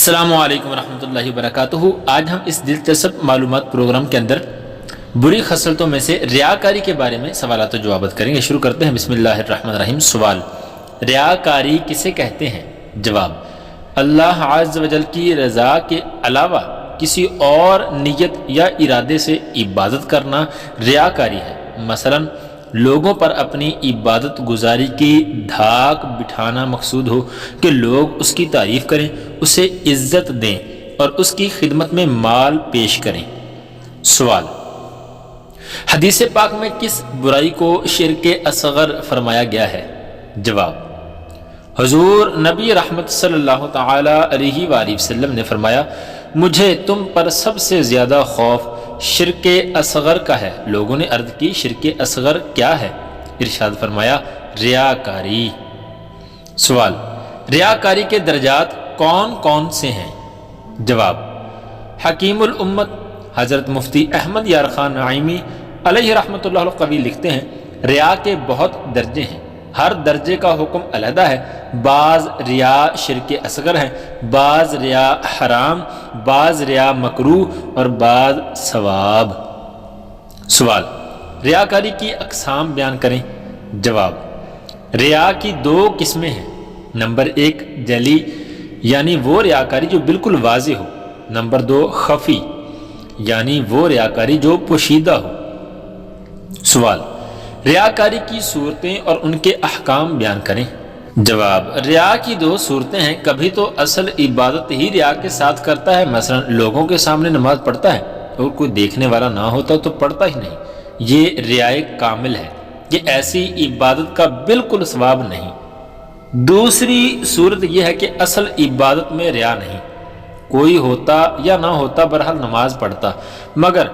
السلام علیکم ورحمۃ اللہ وبرکاتہ۔ آج ہم اس دلچسپ معلومات پروگرام کے اندر بری خصلتوں میں سے ریاکاری کے بارے میں سوالات و جوابات کریں گے۔ شروع کرتے ہیں، بسم اللہ الرحمن الرحیم۔ سوال، ریاکاری کسے کہتے ہیں؟ جواب، اللہ عز و جل کی رضا کے علاوہ کسی اور نیت یا ارادے سے عبادت کرنا ریاکاری ہے۔ مثلا لوگوں پر اپنی عبادت گزاری کی دھاک بٹھانا مقصود ہو کہ لوگ اس کی تعریف کریں، اسے عزت دیں اور اس کی خدمت میں مال پیش کریں۔ سوال، حدیث پاک میں کس برائی کو شرک اصغر فرمایا گیا ہے؟ جواب، حضور نبی رحمت صلی اللہ تعالی علیہ وآلہ وسلم نے فرمایا، مجھے تم پر سب سے زیادہ خوف شرک اصغر کا ہے۔ لوگوں نے عرض کی، شرک اصغر کیا ہے؟ ارشاد فرمایا، ریاکاری۔ سوال، ریاکاری کے درجات کون کون سے ہیں؟ جواب، حکیم الامت حضرت مفتی احمد یار خان نعیمی علیہ رحمۃ اللہ القوی لکھتے ہیں، ریا کے بہت درجے ہیں، ہر درجے کا حکم علیحدہ ہے۔ بعض ریا شرک اصغر ہیں، بعض ریا حرام، بعض ریا مکروہ اور بعض ثواب۔ سوال، ریاکاری کی اقسام بیان کریں۔ جواب، ریا کی دو قسمیں ہیں۔ نمبر ایک جلی، یعنی وہ ریاکاری جو بالکل واضح ہو۔ نمبر دو خفی، یعنی وہ ریاکاری جو پوشیدہ ہو۔ سوال، ریاکاری کی صورتیں اور ان کے احکام بیان کریں۔ جواب، ریا کی دو صورتیں ہیں، کبھی تو اصل عبادت ہی ریا کے ساتھ کرتا ہے، مثلا لوگوں کے سامنے نماز پڑھتا ہے اور کوئی دیکھنے والا نہ ہوتا تو پڑھتا ہی نہیں، یہ ریائے کامل ہے، یہ ایسی عبادت کا بالکل ثواب نہیں۔ دوسری صورت یہ ہے کہ اصل عبادت میں ریا نہیں، کوئی ہوتا یا نہ ہوتا بہرحال نماز پڑھتا، مگر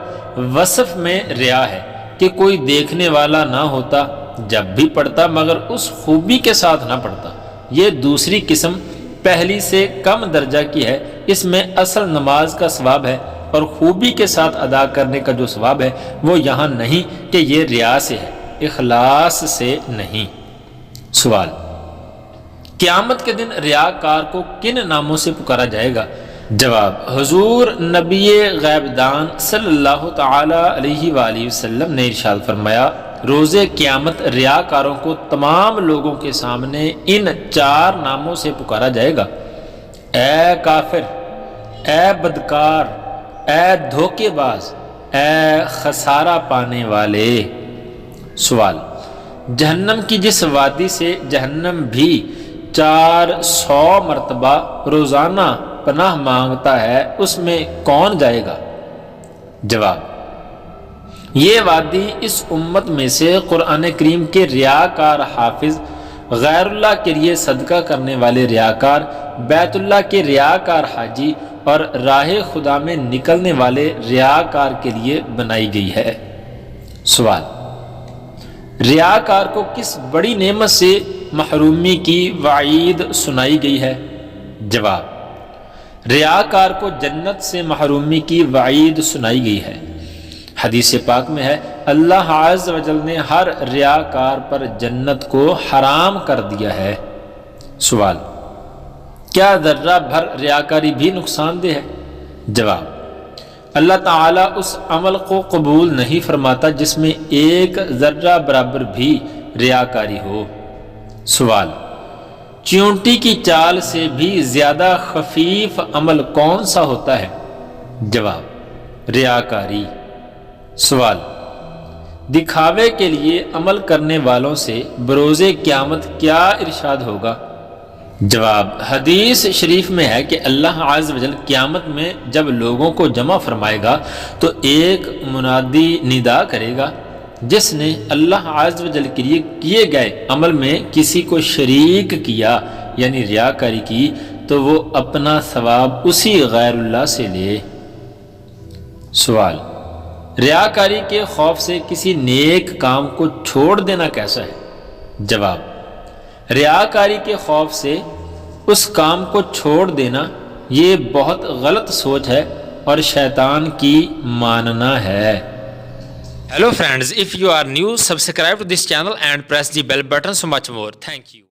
وصف میں ریا ہے کہ کوئی دیکھنے والا نہ ہوتا جب بھی پڑھتا مگر اس خوبی کے ساتھ نہ پڑھتا۔ یہ دوسری قسم پہلی سے کم درجہ کی ہے، اس میں اصل نماز کا ثواب ہے اور خوبی کے ساتھ ادا کرنے کا جو ثواب ہے وہ یہاں نہیں کہ یہ ریا سے ہے، اخلاص سے نہیں۔ سوال، قیامت کے دن ریاکار کو کن ناموں سے پکارا جائے گا؟ جواب، حضور نبی غیب دان صلی اللہ تعالی علیہ وآلہ وسلم نے ارشاد فرمایا، روز قیامت ریاکاروں کو تمام لوگوں کے سامنے ان چار ناموں سے پکارا جائے گا: اے کافر، اے بدکار، اے دھوکے باز، اے خسارہ پانے والے۔ سوال، جہنم کی جس وادی سے جہنم بھی 400 مرتبہ روزانہ پناہ مانگتا ہے اس میں کون جائے گا؟ جواب، یہ وادی اس امت میں سے قرآن کریم کے ریاکار حافظ، غیر اللہ کے لیے صدقہ کرنے والے ریاکار، بیت اللہ کے ریاکار حاجی اور راہ خدا میں نکلنے والے ریاکار کے لیے بنائی گئی ہے۔ سوال، ریاکار کو کس بڑی نعمت سے محرومی کی وعید سنائی گئی ہے؟ جواب، ریاکار کو جنت سے محرومی کی وعید سنائی گئی ہے۔ حدیث پاک میں ہے، اللہ عز و جل نے ہر ریاکار پر جنت کو حرام کر دیا ہے۔ سوال، کیا ذرہ بھر ریاکاری بھی نقصان دہ ہے؟ جواب، اللہ تعالیٰ اس عمل کو قبول نہیں فرماتا جس میں ایک ذرہ برابر بھی ریاکاری ہو۔ سوال، چیونٹی کی چال سے بھی زیادہ خفیف عمل کون سا ہوتا ہے؟ جواب، ریاکاری۔ سوال، دکھاوے کے لیے عمل کرنے والوں سے بروز قیامت کیا ارشاد ہوگا؟ جواب، حدیث شریف میں ہے کہ اللہ عز و جل قیامت میں جب لوگوں کو جمع فرمائے گا تو ایک منادی ندا کرے گا، جس نے اللہ عز و جل کے لیے کیے گئے عمل میں کسی کو شریک کیا یعنی ریاکاری کی تو وہ اپنا ثواب اسی غیر اللہ سے لے۔ سوال، ریاکاری کے خوف سے کسی نیک کام کو چھوڑ دینا کیسا ہے؟ جواب، ریاکاری کے خوف سے اس کام کو چھوڑ دینا یہ بہت غلط سوچ ہے اور شیطان کی ماننا ہے۔ Hello friends, if you are new, subscribe to this channel and press the bell button so much more. Thank you.